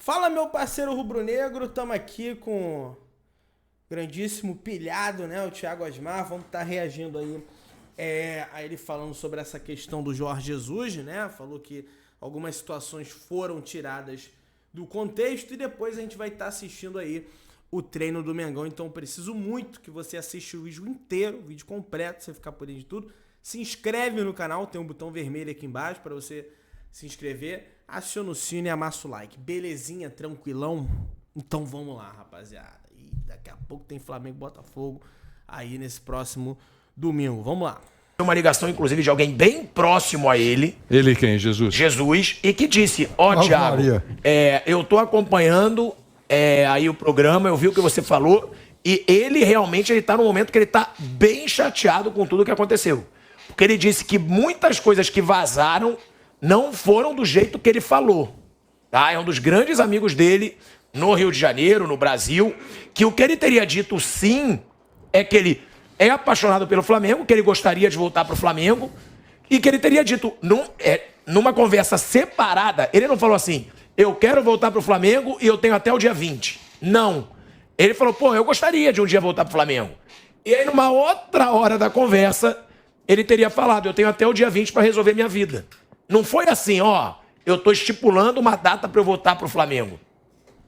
Fala, meu parceiro rubro-negro, estamos aqui com o grandíssimo pilhado, né? O Thiago Asmar. Vamos estar reagindo aí a ele falando sobre essa questão do Jorge Jesus, né? Falou que algumas situações foram tiradas do contexto e depois a gente vai estar assistindo aí o treino do Mengão. Então eu preciso muito que você assista o vídeo inteiro, o vídeo completo, pra você ficar por dentro de tudo. Se inscreve no canal, tem um botão vermelho aqui embaixo para você se inscrever. Aciona o sino e amassa o like. Belezinha, tranquilão? Então vamos lá, rapaziada. E daqui a pouco tem Flamengo e Botafogo aí nesse próximo domingo. Vamos lá. Uma ligação, inclusive, de alguém bem próximo a ele. Ele quem? Jesus? Jesus. E que disse, Thiago, eu tô acompanhando aí o programa, eu vi o que você falou, e ele realmente tá num momento que ele tá bem chateado com tudo que aconteceu. Porque ele disse que muitas coisas que vazaram não foram do jeito que ele falou. Tá? É um dos grandes amigos dele no Rio de Janeiro, no Brasil, que o que ele teria dito sim é que ele é apaixonado pelo Flamengo, que ele gostaria de voltar pro Flamengo, e que ele teria dito numa conversa separada, ele não falou assim, eu quero voltar pro Flamengo e eu tenho até o dia 20. Não. Ele falou, pô, eu gostaria de um dia voltar pro Flamengo. E aí, numa outra hora da conversa, ele teria falado, eu tenho até o dia 20 para resolver minha vida. Não foi assim, eu tô estipulando uma data para eu voltar pro Flamengo.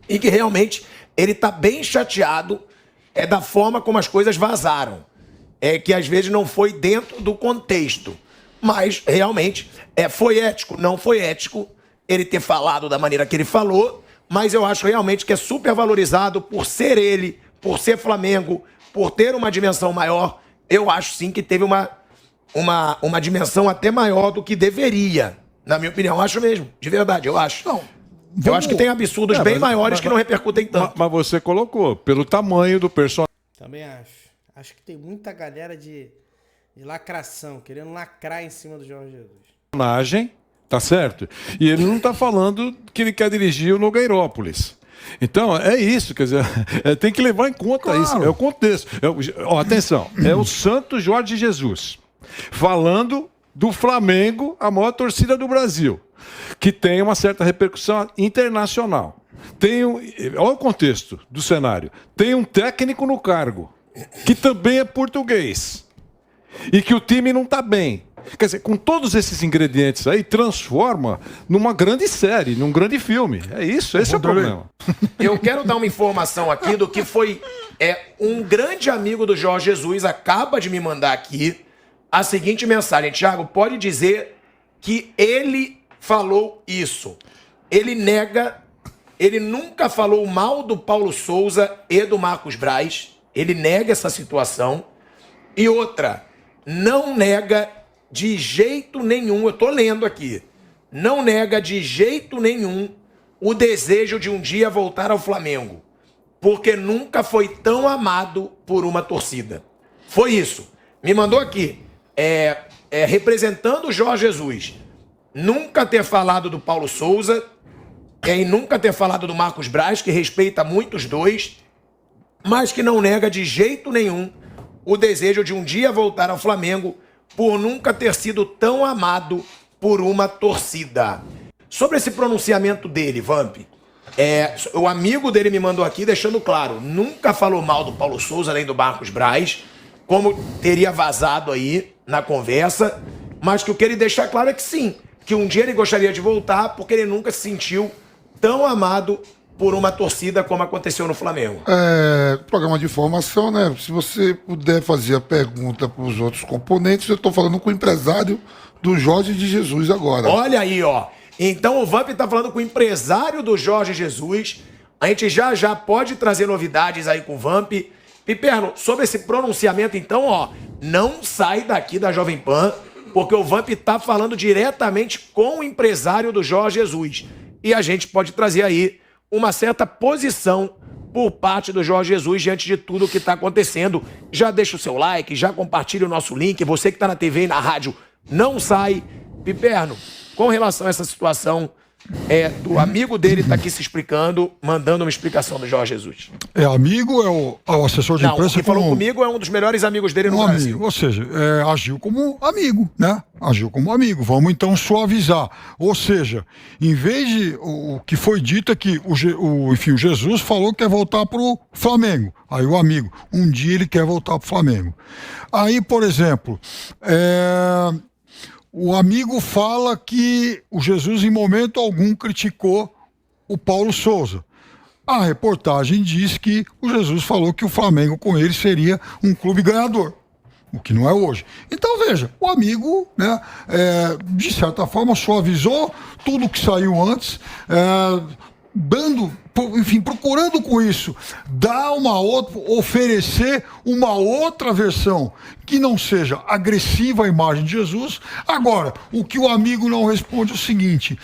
E que realmente ele tá bem chateado da forma como as coisas vazaram. Que às vezes não foi dentro do contexto. Mas realmente foi ético, não foi ético ele ter falado da maneira que ele falou, mas eu acho realmente que é super valorizado por ser ele, por ser Flamengo, por ter uma dimensão maior. Eu acho sim que teve uma dimensão até maior do que deveria, na minha opinião. Acho mesmo, de verdade, eu acho. Não, eu acho que tem absurdos bem maiores que não repercutem tanto. Mas você colocou, pelo tamanho do personagem. Também acho. Acho que tem muita galera de lacração, querendo lacrar em cima do Jorge Jesus. Tá certo? E ele não tá falando que ele quer dirigir o Nogueirópolis. Então, é isso, quer dizer, tem que levar em conta isso, é o contexto. Atenção, é o Santo Jorge Jesus falando do Flamengo, a maior torcida do Brasil, que tem uma certa repercussão internacional. Olha o contexto do cenário. Tem um técnico no cargo, que também é português, e que o time não está bem. Quer dizer, com todos esses ingredientes aí, transforma numa grande série, num grande filme. É isso, esse é o problema. Eu quero dar uma informação aqui do que foi um grande amigo do Jorge Jesus, acaba de me mandar aqui a seguinte mensagem. Thiago, pode dizer que ele falou isso. Ele nega, ele nunca falou mal do Paulo Souza e do Marcos Braz. Ele nega essa situação. E outra, não nega de jeito nenhum, eu tô lendo aqui, não nega de jeito nenhum o desejo de um dia voltar ao Flamengo, porque nunca foi tão amado por uma torcida. Foi isso. Me mandou aqui, representando o Jorge Jesus, nunca ter falado do Paulo Souza e nunca ter falado do Marcos Braz, que respeita muito os dois, mas que não nega de jeito nenhum o desejo de um dia voltar ao Flamengo por nunca ter sido tão amado por uma torcida. Sobre esse pronunciamento dele, Vamp, o amigo dele me mandou aqui deixando claro, nunca falou mal do Paulo Souza, além do Marcos Braz, como teria vazado aí na conversa, mas que o que ele deixa claro é que sim, que um dia ele gostaria de voltar porque ele nunca se sentiu tão amado por uma torcida como aconteceu no Flamengo. Programa de informação, né? Se você puder fazer a pergunta para os outros componentes, eu estou falando com o empresário do Jorge de Jesus agora. Olha aí, Então o Vamp está falando com o empresário do Jorge Jesus. A gente já pode trazer novidades aí com o Vamp. Piperno, sobre esse pronunciamento, então, não sai daqui da Jovem Pan, porque o Vamp está falando diretamente com o empresário do Jorge Jesus. E a gente pode trazer aí uma certa posição por parte do Jorge Jesus diante de tudo o que está acontecendo. Já deixa o seu like, já compartilha o nosso link. Você que está na TV e na rádio, não sai. Piperno, com relação a essa situação do amigo dele tá aqui se explicando, mandando uma explicação do Jorge Jesus. É amigo, é o assessor de imprensa? Quem falou comigo é um dos melhores amigos dele no Brasil. Amigo, ou seja, agiu como amigo, né? Agiu como amigo. Vamos então suavizar. Ou seja, em vez de... O que foi dito é que o Jesus falou que quer voltar pro Flamengo. Aí o amigo, um dia ele quer voltar pro Flamengo. Aí, por exemplo, o amigo fala que o Jesus em momento algum criticou o Paulo Souza. A reportagem diz que o Jesus falou que o Flamengo com ele seria um clube ganhador, o que não é hoje. Então veja, o amigo, né, de certa forma suavizou tudo que saiu antes, procurando com isso dar oferecer uma outra versão que não seja agressiva à imagem de Jesus. Agora, o que o amigo não responde é o seguinte,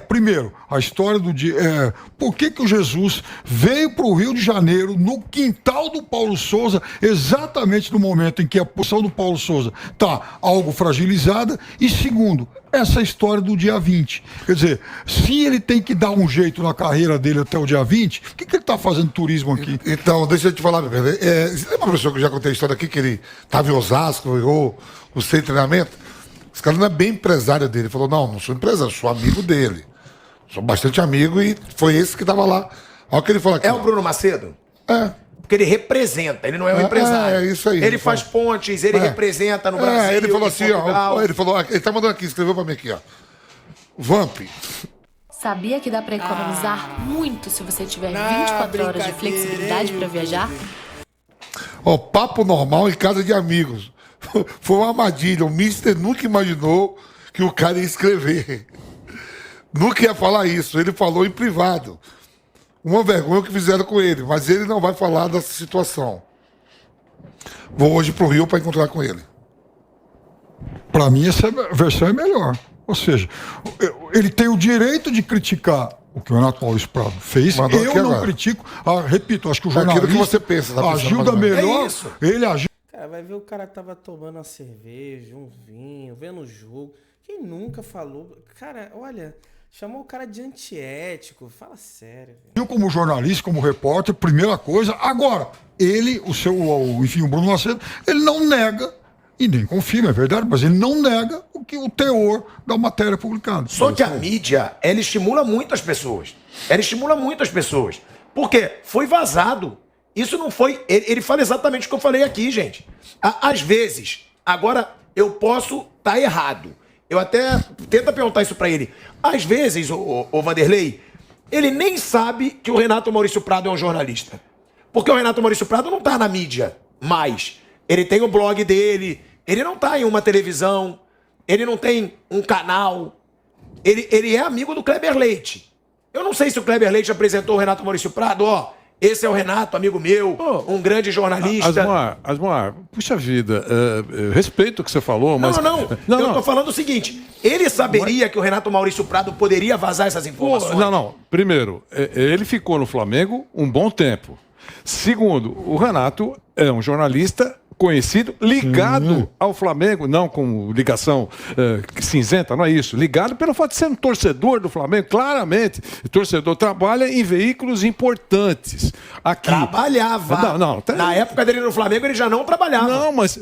primeiro, a história do dia, por que o Jesus veio para o Rio de Janeiro, no quintal do Paulo Souza, exatamente no momento em que a posição do Paulo Souza está algo fragilizada, e segundo, essa história do dia 20. Quer dizer, se ele tem que dar um jeito na carreira dele até o dia 20, o que ele está fazendo turismo aqui? Então, deixa eu te falar, você lembra, professor, que eu já contei a história aqui, que ele estava em Osasco, errou o seu treinamento? Esse cara não é bem empresário dele. Ele falou, não sou empresário, sou amigo dele. Sou bastante amigo, e foi esse que estava lá. Olha o que ele falou aqui. É o Bruno Macedo? É. Porque ele representa, ele não é um empresário. É isso aí. Ele faz pontes, ele representa no Brasil. Ele falou assim, ele tá mandando aqui, escreveu pra mim aqui, ó. Vamp. Sabia que dá pra economizar muito se você tiver 24 horas de flexibilidade pra viajar? Papo normal em casa de amigos. Foi uma armadilha. O Mister nunca imaginou que o cara ia escrever. Nunca ia falar isso. Ele falou em privado. Uma vergonha que fizeram com ele, mas ele não vai falar dessa situação. Vou hoje pro Rio para encontrar com ele. Para mim, essa versão é melhor. Ou seja, ele tem o direito de criticar o que o Renato Maurício Prado fez. Mandou eu não critico. Repito, acho que o jornalista aquilo que você pensa, agiu da melhor. Ele agiu. Cara, vai ver o cara tava tomando uma cerveja, um vinho, vendo o jogo. Quem nunca falou? Cara, olha... Chamou o cara de antiético, fala sério. Eu, como jornalista, como repórter, primeira coisa. Agora, o Bruno Macedo, ele não nega, e nem confirma, é verdade, mas ele não nega o teor da matéria publicada. Só que a mídia, ela estimula muito as pessoas. Porque foi vazado. Isso não foi... Ele fala exatamente o que eu falei aqui, gente. Às vezes, agora eu posso estar errado. Eu até tento perguntar isso pra ele. Às vezes, o Vanderlei, ele nem sabe que o Renato Maurício Prado é um jornalista. Porque o Renato Maurício Prado não tá na mídia mais. Ele tem o blog dele, ele não tá em uma televisão, ele não tem um canal. Ele é amigo do Kleber Leite. Eu não sei se o Kleber Leite apresentou o Renato Maurício Prado, esse é o Renato, amigo meu, um grande jornalista. Asmar, puxa vida, respeito o que você falou, mas... Não. Eu tô falando o seguinte, ele saberia que o Renato Maurício Prado poderia vazar essas informações? Não. Primeiro, ele ficou no Flamengo um bom tempo. Segundo, o Renato é um jornalista conhecido, ligado ao Flamengo, não com ligação cinzenta, não é isso. Ligado pelo fato de ser um torcedor do Flamengo, claramente. O torcedor trabalha em veículos importantes. Aqui. Trabalhava. Na época dele no Flamengo, ele já não trabalhava. Não, mas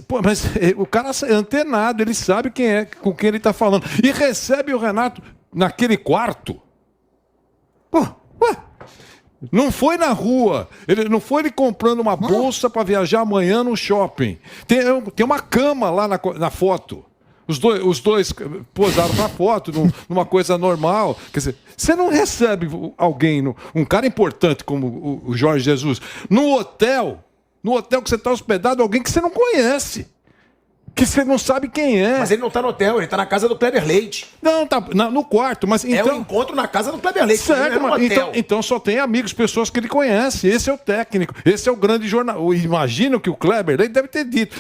o cara é antenado, ele sabe com quem ele está falando. E recebe o Renato naquele quarto. Não foi na rua, não foi ele comprando uma bolsa para viajar amanhã no shopping. Tem uma cama lá na foto. Os dois posaram para foto, numa coisa normal. Quer dizer, você não recebe alguém, um cara importante como o Jorge Jesus, no hotel que você está hospedado, alguém que você não conhece. Que você não sabe quem é. Mas ele não tá no hotel, ele tá na casa do Kleber Leite. Não, tá no quarto, mas então... É um encontro na casa do Kleber Leite. Certo, então só tem amigos, pessoas que ele conhece. Esse é o técnico, esse é o grande jornal. Imagino que o Kleber Leite deve ter dito.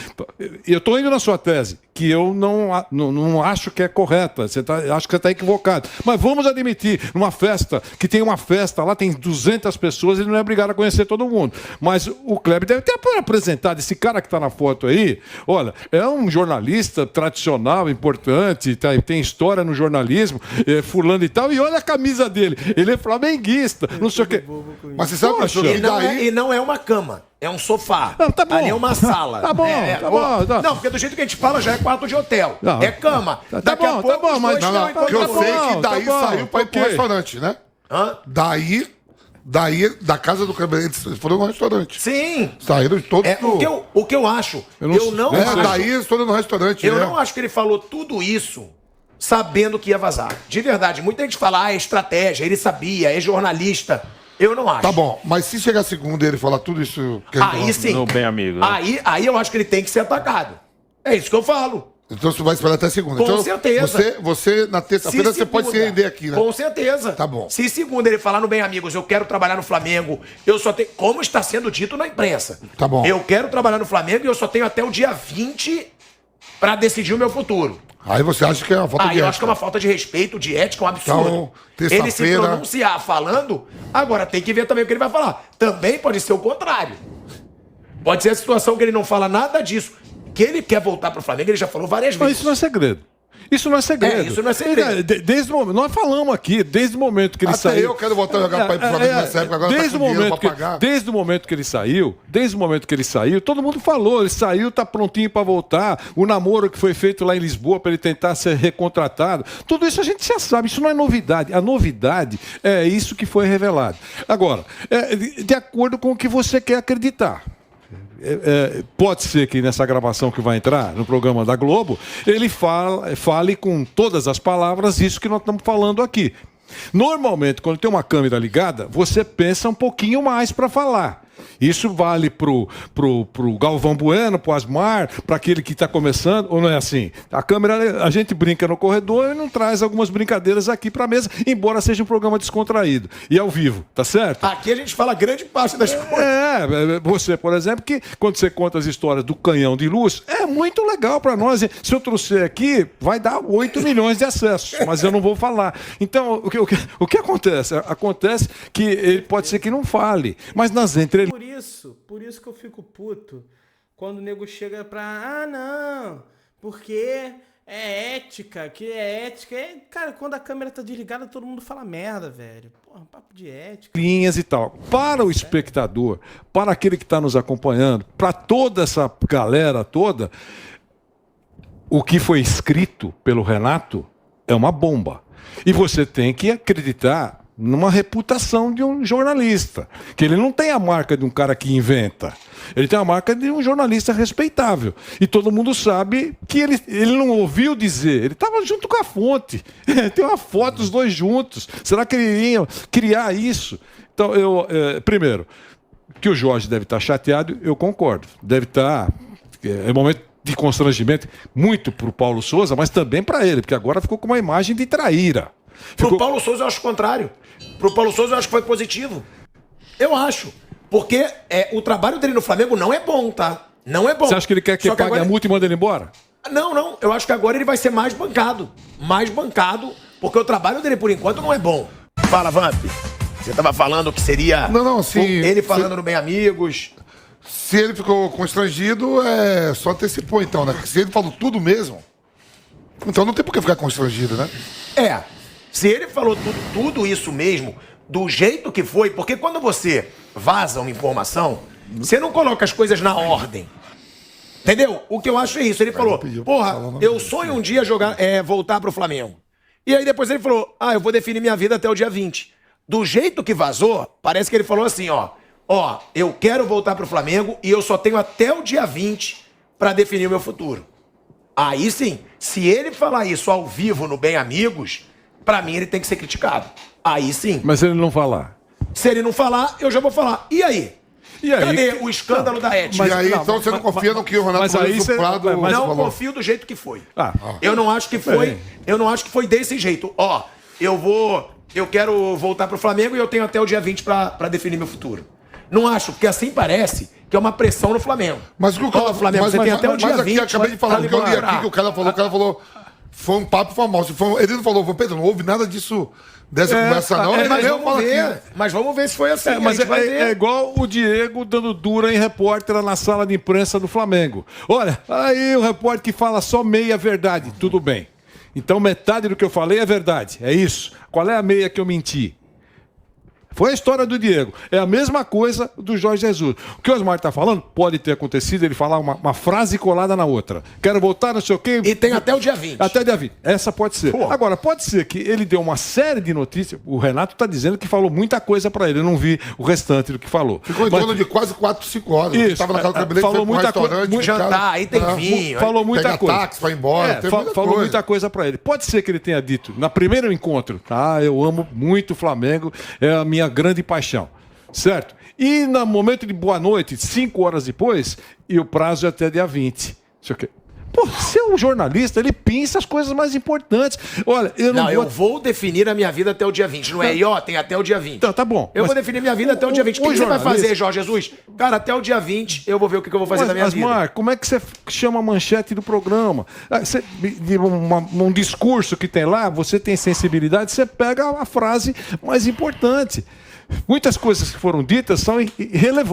Eu tô indo na sua tese, que eu não acho que é correta. Acho que você está equivocado. Mas vamos admitir, numa festa, que tem uma festa lá, tem 200 pessoas, ele não é obrigado a conhecer todo mundo. Mas o Kleber deve ter apresentado esse cara que está na foto aí. Olha, é um um jornalista tradicional, importante, tem história no jornalismo, fulano e tal, e olha a camisa dele. Ele é flamenguista, não sei o quê. Mas você sabe, professor, que daí... E não é uma cama. É um sofá. Não, tá bom. Ali é uma sala. Tá bom, tá bom. Tá. Não, porque do jeito que a gente fala já é quarto de hotel. Não. É cama. Tá Daqui bom, a pouco tá bom, os mas... dois Não, porque eu sei que daí saiu pra ir pro restaurante, né? Hã? Daí, da casa do Kleber, eles foram no restaurante. Sim. Saíram todos O que eu acho. Eu não acho. daí eles foram no restaurante. Eu não acho que ele falou tudo isso sabendo que ia vazar. De verdade, muita gente fala, é estratégia, ele sabia, é jornalista. Eu não acho. Tá bom, mas se chegar segunda e ele falar tudo isso... Que Aí sim. No bem amigo. Né? Aí eu acho que ele tem que ser atacado. É isso que eu falo. Então você vai esperar até segunda. Com então, certeza. Você na terça-feira, você pode se render aqui, né? Com certeza. Tá bom. Se segunda ele falar no Bem Amigos, eu quero trabalhar no Flamengo, eu só tenho... Como está sendo dito na imprensa. Tá bom. Eu quero trabalhar no Flamengo e eu só tenho até o dia 20 para decidir o meu futuro. Aí você acha que é uma falta de Eu ética. acho que é uma falta de respeito, de ética, um absurdo. Então, ele se terça-feira... pronunciar falando, agora tem que ver também o que ele vai falar. Também pode ser o contrário. Pode ser a situação que ele não fala nada disso. Que ele quer voltar pro Flamengo, ele já falou várias vezes. Mas isso não é segredo. Isso não é segredo. Isso não é segredo. Desde o momento, nós falamos aqui, desde o momento que ele Até saiu. eu quero voltar a jogar para ir pro Flamengo nessa época, agora desde tá o com dinheiro momento pra pagar. desde o momento que ele saiu, todo mundo falou, ele saiu, tá prontinho para voltar. O namoro que foi feito lá em Lisboa para ele tentar ser recontratado. Tudo isso a gente já sabe, isso não é novidade. A novidade é isso que foi revelado. Agora, de acordo com o que você quer acreditar. Pode ser que nessa gravação que vai entrar no programa da Globo, ele fale com todas as palavras isso que nós estamos falando aqui. Normalmente, quando tem uma câmera ligada, você pensa um pouquinho mais para falar. Isso vale pro Galvão Bueno, pro Asmar, para aquele que está começando, ou não é assim? A câmera, a gente brinca no corredor e não traz algumas brincadeiras aqui para a mesa, embora seja um programa descontraído e ao vivo, tá certo? Aqui a gente fala grande parte das coisas. Você, por exemplo, que quando você conta as histórias do canhão de luz, é muito legal para nós. Se eu trouxer aqui, vai dar 8 milhões de acessos, mas eu não vou falar. Então, o que acontece? Acontece que ele pode ser que não fale, mas nas entrelinhas... Por isso que eu fico puto quando o nego chega pra... não, porque é ética, Cara, quando a câmera tá desligada, todo mundo fala merda, velho. Porra, papo de ética. Linhas e tal. Para o espectador, para aquele que está nos acompanhando, para toda essa galera toda, o que foi escrito pelo Renato é uma bomba. E você tem que acreditar numa reputação de um jornalista. Que ele não tem a marca de um cara que inventa. Ele tem a marca de um jornalista respeitável. E todo mundo sabe que ele não ouviu dizer. Ele estava junto com a fonte. Tem uma foto dos dois juntos. Será que ele iria criar isso? Então, primeiro, que o Jorge deve estar chateado, eu concordo. Deve estar... É um momento de constrangimento muito para o Paulo Souza, mas também para ele, porque agora ficou com uma imagem de traíra. Pro Paulo Souza eu acho o contrário. Pro Paulo Souza eu acho que foi positivo. Eu acho. Porque o trabalho dele no Flamengo não é bom, tá? Não é bom. Você acha que ele quer que pague agora... a multa e manda ele embora? Não. Eu acho que agora ele vai ser mais bancado. Mais bancado, porque o trabalho dele, por enquanto, não é bom. Fala, Vamp. Você tava falando que seria... Não, sim. Ele falando no Bem Amigos. Se ele ficou constrangido, só antecipou, então, né? Se ele falou tudo mesmo, então não tem por que ficar constrangido, né? Se ele falou tudo isso mesmo, do jeito que foi, porque quando você vaza uma informação, você não coloca as coisas na ordem. Entendeu? O que eu acho é isso. Ele falou, porra, eu sonho um dia voltar pro Flamengo. E aí depois ele falou, eu vou definir minha vida até o dia 20. Do jeito que vazou, parece que ele falou assim, eu quero voltar pro Flamengo e eu só tenho até o dia 20 pra definir o meu futuro. Aí sim, se ele falar isso ao vivo no Bem Amigos... Pra mim, ele tem que ser criticado. Aí sim. Mas se ele não falar? Se ele não falar, eu já vou falar. E aí? Cadê o escândalo da ética? E aí, então você não confia no que o Renato Prado... Não confio do jeito que foi. Eu não acho que foi. Eu não acho que foi desse jeito. Eu quero voltar pro Flamengo e eu tenho até o dia 20 pra definir meu futuro. Não acho, porque assim parece que é uma pressão no Flamengo. Mas o cara, Flamengo, você tem até o dia 20. Acabei de falar, eu li aqui que o cara falou... Foi um papo famoso. Ele não falou, Pedro, não houve nada disso dessa conversa não. Mas vamos ver se foi assim. Mas é igual o Diego dando dura em repórter na sala de imprensa do Flamengo. Olha, aí o repórter que fala só meia verdade. Tudo bem. Então metade do que eu falei é verdade. É isso. Qual é a meia que eu menti? Foi a história do Diego. É a mesma coisa do Jorge Jesus. O que o Osmar está falando pode ter acontecido ele falar uma frase colada na outra. Quero voltar, não sei o quê. E tem até o dia 20. Até o dia 20. Essa pode ser. Pô. Agora, pode ser que ele deu uma série de notícias. O Renato está dizendo que falou muita coisa para ele. Eu não vi o restante do que falou. Ficou em torno de quase 4, 5 horas. Isso. Estava naquela cabeleireira, falou muita coisa. Jantar, aí tem vinho. Falou muita coisa. Táxi, vai embora. Falou muita coisa para ele. Pode ser que ele tenha dito, na primeiro encontro, eu amo muito o Flamengo, é a minha grande paixão. Certo? E no momento de boa noite, 5 horas depois, e o prazo é até dia 20. Pô, você é um jornalista, ele pensa as coisas mais importantes. Olha, eu vou definir a minha vida até o dia 20. Não é aí, tem até o dia 20. Tá bom. Eu vou definir minha vida até o dia 20. O que você vai fazer, Jorge Jesus? Cara, até o dia 20 eu vou ver o que eu vou fazer na minha vida. Mas, como é que você chama a manchete do programa? Um discurso que tem lá, você tem sensibilidade, você pega a frase mais importante. Muitas coisas que foram ditas são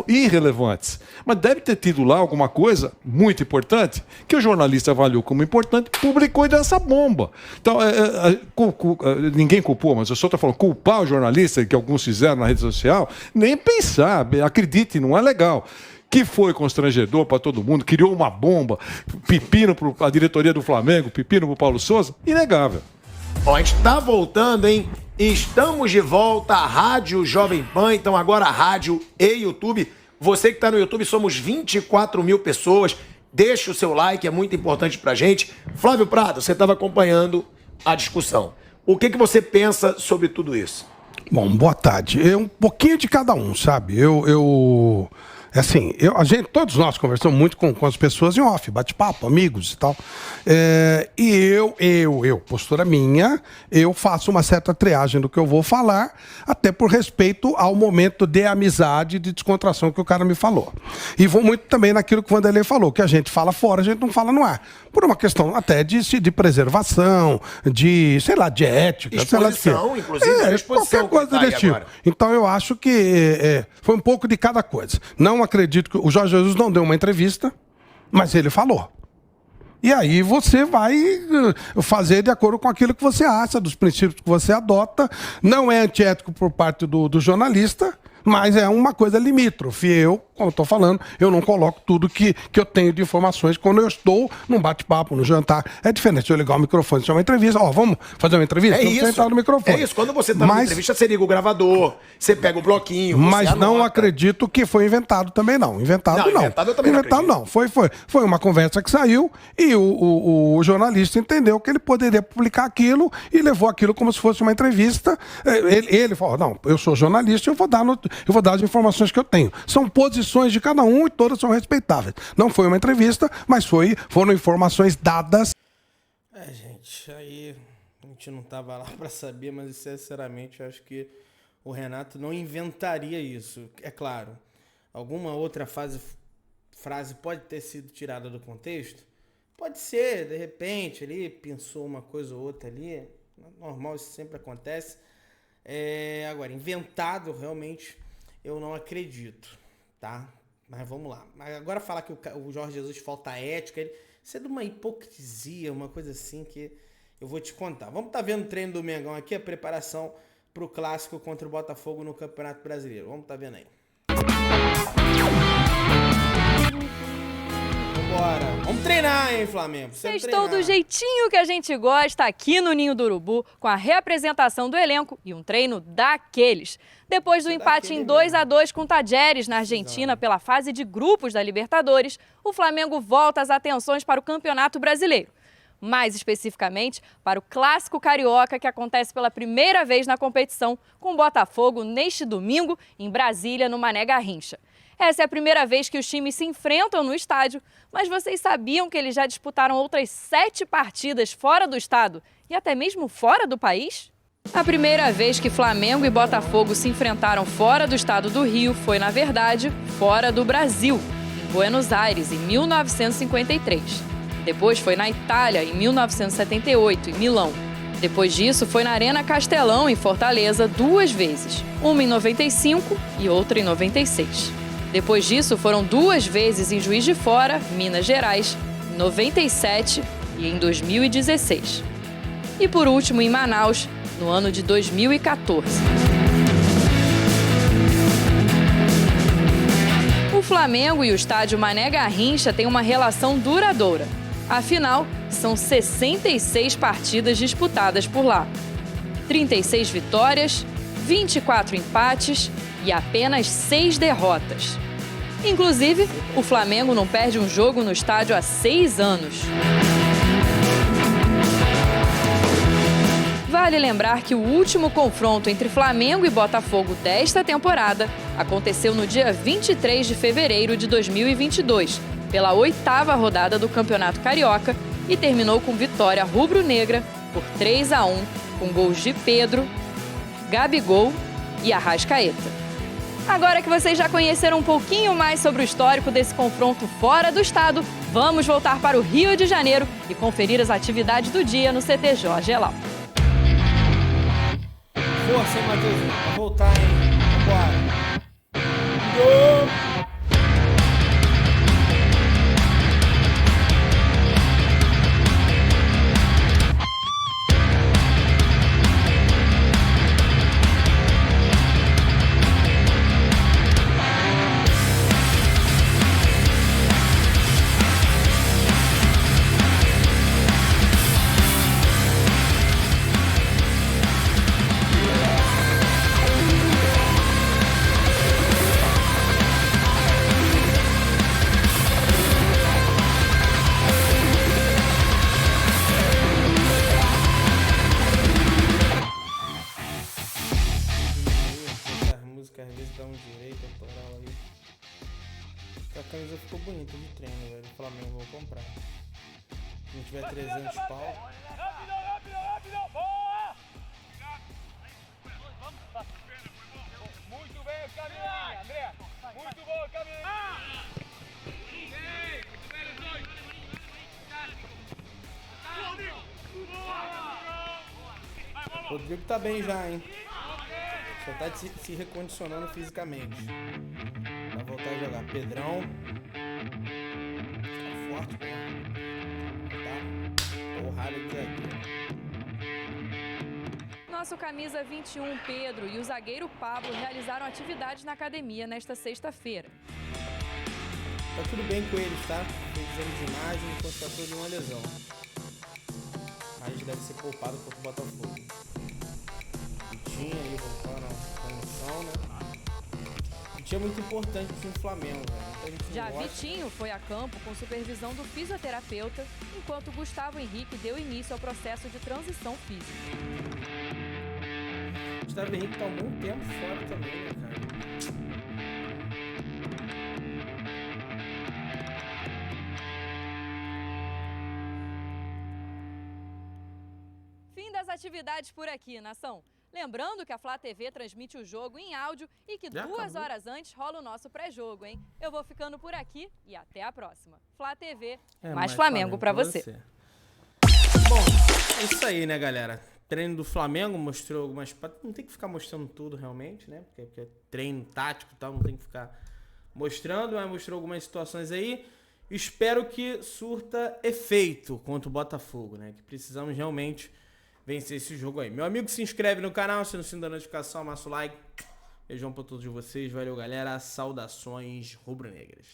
irrelevantes. Mas deve ter tido lá alguma coisa muito importante que o jornalista avaliou como importante, publicou e deu essa bomba. Então, ninguém culpou, mas eu só estou falando, culpar o jornalista, que alguns fizeram na rede social, nem pensar, acredite, não é legal. Que foi constrangedor para todo mundo, criou uma bomba, pepino para a diretoria do Flamengo, pepino para o Paulo Souza, inegável. Ó, a gente tá voltando, hein? Estamos de volta à Rádio Jovem Pan, então agora rádio e YouTube. Você que tá no YouTube, somos 24 mil pessoas. Deixa o seu like, é muito importante pra gente. Flávio Prado, você estava acompanhando a discussão. O que você pensa sobre tudo isso? Bom, boa tarde. Um pouquinho de cada um, sabe? Todos nós conversamos muito com as pessoas em off, bate-papo, amigos e tal. Postura minha, eu faço uma certa triagem do que eu vou falar, até por respeito ao momento de amizade, de descontração que o cara me falou. E vou muito também naquilo que o Vanderlei falou, que a gente fala fora, a gente não fala no ar. Por uma questão até de preservação, de ética. Exposição, inclusive. Qualquer coisa desse tipo. Então eu acho que foi um pouco de cada coisa. Não acredito que o Jorge Jesus não deu uma entrevista, mas ele falou. E aí você vai fazer de acordo com aquilo que você acha, dos princípios que você adota. Não é antiético por parte do jornalista, mas é uma coisa limítrofe. Como eu estou falando, eu não coloco tudo que eu tenho de informações quando eu estou num bate-papo, no jantar. É diferente. Se eu ligar o microfone, se é uma entrevista, vamos fazer uma entrevista? É isso. No microfone. É isso. Quando você está numa entrevista, você liga o gravador, você pega o bloquinho, mas não acredito que foi inventado também, não. Inventado não. Inventado eu também não. Foi uma conversa que saiu e o jornalista entendeu que ele poderia publicar aquilo e levou aquilo como se fosse uma entrevista. Ele falou, não, eu sou jornalista, eu vou dar as informações que eu tenho. São posições de cada um e todas são respeitáveis. Não foi uma entrevista, mas foram informações dadas. Gente, aí a gente não estava lá para saber, mas sinceramente eu acho que o Renato não inventaria isso. É claro, alguma outra frase pode ter sido tirada do contexto? Pode ser, de repente, ele pensou uma coisa ou outra ali. Normal, isso sempre acontece. Agora, inventado, realmente, eu não acredito, tá? Mas vamos lá. Mas agora falar que o Jorge Jesus falta ética, isso é de uma hipocrisia, uma coisa assim que eu vou te contar. Vamos estar vendo o treino do Mengão aqui, a preparação para o clássico contra o Botafogo no Campeonato Brasileiro. Vamos estar vendo aí. Vambora. Vamos treinar, hein, Flamengo? Estou do jeitinho que a gente gosta aqui no Ninho do Urubu, com a reapresentação do elenco e um treino daqueles. Depois do empate em 2-2 com o Tajeres na Argentina pela fase de grupos da Libertadores, o Flamengo volta as atenções para o Campeonato Brasileiro. Mais especificamente, para o Clássico Carioca, que acontece pela primeira vez na competição, com o Botafogo neste domingo, em Brasília, no Mané Garrincha. Essa é a primeira vez que os times se enfrentam no estádio, mas vocês sabiam que eles já disputaram outras 7 partidas fora do estado e até mesmo fora do país? A primeira vez que Flamengo e Botafogo se enfrentaram fora do estado do Rio foi, na verdade, fora do Brasil, em Buenos Aires, em 1953. Depois foi na Itália, em 1978, em Milão. Depois disso, foi na Arena Castelão, em Fortaleza, 2 vezes. Uma em 95 e outra em 96. Depois disso, foram 2 vezes em Juiz de Fora, Minas Gerais, em 97 e em 2016. E por último, em Manaus, no ano de 2014. O Flamengo e o estádio Mané Garrincha têm uma relação duradoura. Afinal, são 66 partidas disputadas por lá. 36 vitórias, 24 empates e apenas 6 derrotas. Inclusive, o Flamengo não perde um jogo no estádio há 6 anos. Vale lembrar que o último confronto entre Flamengo e Botafogo desta temporada aconteceu no dia 23 de fevereiro de 2022, pela 8ª rodada do Campeonato Carioca, e terminou com vitória rubro-negra por 3-1, com gols de Pedro, Gabigol e Arrascaeta. Agora que vocês já conheceram um pouquinho mais sobre o histórico desse confronto fora do estado, vamos voltar para o Rio de Janeiro e conferir as atividades do dia no CT Jorge Elal. Força, hein, Matheusinho? Vai voltar, hein? Vambora. Gol! Às vezes dá um direito autoral aí. A camisa ficou bonita de treino, velho. O Flamengo vou comprar. Se não tiver 300 pau. Rápido, boa! Muito bem o caminho, André. Muito bom o caminho. O Rodrigo tá bem já, hein? Só tá se recondicionando fisicamente. Vai voltar a jogar. Pedrão. Tá forte, pô. Tá porrada de zagueiro. Nosso camisa 21, Pedro, e o zagueiro Pablo realizaram atividades na academia nesta sexta-feira. Tá tudo bem com eles, tá? Fez exame de imagem e constatou de uma lesão. Mas deve ser poupado contra o Botafogo. Vitinho aí voltando à condição, né? Vitinho é muito importante pro Flamengo, velho. Já Vitinho foi a campo com supervisão do fisioterapeuta, enquanto Gustavo Henrique deu início ao processo de transição física. Gustavo Henrique tá um bom tempo fora também, né, cara? Fim das atividades por aqui, nação. Lembrando que a Flá TV transmite o jogo em áudio e que Já 2 acabou. horas antes rola o nosso pré-jogo, hein? Eu vou ficando por aqui e até a próxima. Flá TV, mais Flamengo pra você. Bom, é isso aí, né, galera? Treino do Flamengo mostrou algumas... Não tem que ficar mostrando tudo realmente, né? Porque é treino tático e tal, não tem que ficar mostrando, mas mostrou algumas situações aí. Espero que surta efeito contra o Botafogo, né? Que precisamos realmente vencer esse jogo aí. Meu amigo, se inscreve no canal, se não se da notificação, amassa o like. Beijão pra todos vocês. Valeu, galera. Saudações rubro-negras.